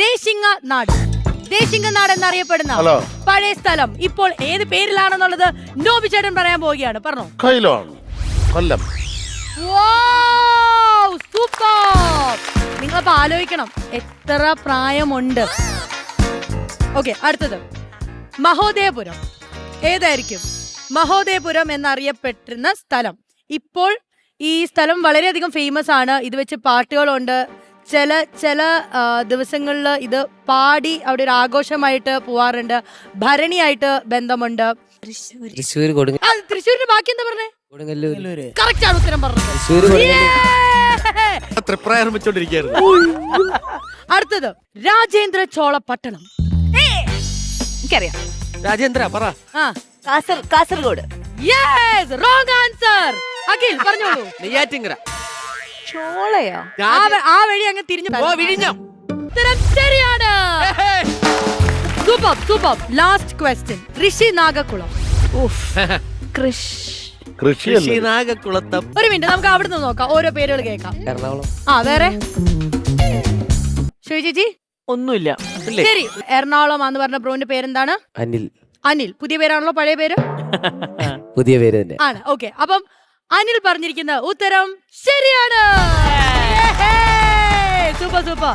ദേശിങ്ങനാട്. ദേശിങ്ങനാട് എന്നറിയപ്പെടുന്ന ഹലോ. പഴയ സ്ഥലം ഇപ്പോൾ ഏത് പേരിലാണെന്നുള്ളത് നോബി ചേട്ടൻ പറയാൻ പോവുകയാണ്. പറഞ്ഞോ. കൈലോൺ, കൊല്ലം. സൂപ്പർ. നിങ്ങളപ്പോ ആലോചിക്കണം എത്ര പ്രായമുണ്ട്. ഓക്കെ, അടുത്തത് മഹോദയപുരം. ഏതായിരിക്കും മഹോദയപുരം എന്നറിയപ്പെട്ടിരുന്ന സ്ഥലം? ഇപ്പോൾ ഈ സ്ഥലം വളരെയധികം ഫേമസ് ആണ്. ഇത് വെച്ച് പാട്ടുകളുണ്ട്. ചില ദിവസങ്ങളിൽ ഇത് പാടി അവിടെ ഒരു ആഘോഷമായിട്ട് പോവാറുണ്ട്. ഭരണിയായിട്ട് ബന്ധമുണ്ട്. തൃശ്ശൂർ തൃശ്ശൂരിന്റെ ബാക്കി എന്താ പറഞ്ഞേ? കൊടുങ്ങല്ലൂര്. കറക്റ്റ് ആണ് ഉത്തരം പറഞ്ഞത്. തൃപ്രായം വെച്ചോണ്ടിരിക്കുന്നു. അടുത്തത് രാജേന്ദ്ര ചോള പട്ടണം. എനിക്കറിയാം. രാജേന്ദ്ര പറ. Kasaragod. Yes, wrong answer. Akhil പറഞ്ഞോളൂ. നെയ്യാറ്റിങ്കര. ചോളയോ? ആ വഴി അങ്ങ് തിരിഞ്ഞു. വിഴിഞ്ഞം. ഉത്തരം ശരിയാണ്. സൂപ്പർ. Last question. ഋഷി നാഗക്കുളം. കൃഷിയല്ലേ? നാഗക്കുളത്തം. ഒരു മിനിറ്റ്, നമുക്ക് അവിടുന്ന് നോക്കാം. ഓരോ പേരുകൾ കേൾക്കാം. എറണാകുളം. വേറെ ശരി ചേച്ചി. ഒന്നുമില്ല. ശരി, എറണാകുളം എന്ന് പറഞ്ഞ ബ്രോന്റെ പേരെന്താണ്? അനിൽ. പുതിയ പേരാണല്ലോ, പഴയ പേര്? പുതിയ പേര് തന്നെ ആണ്. ഓക്കെ, അപ്പം അനിൽ പറഞ്ഞിരിക്കുന്ന ഉത്തരം ശരിയാണ്. സൂപ്പർ.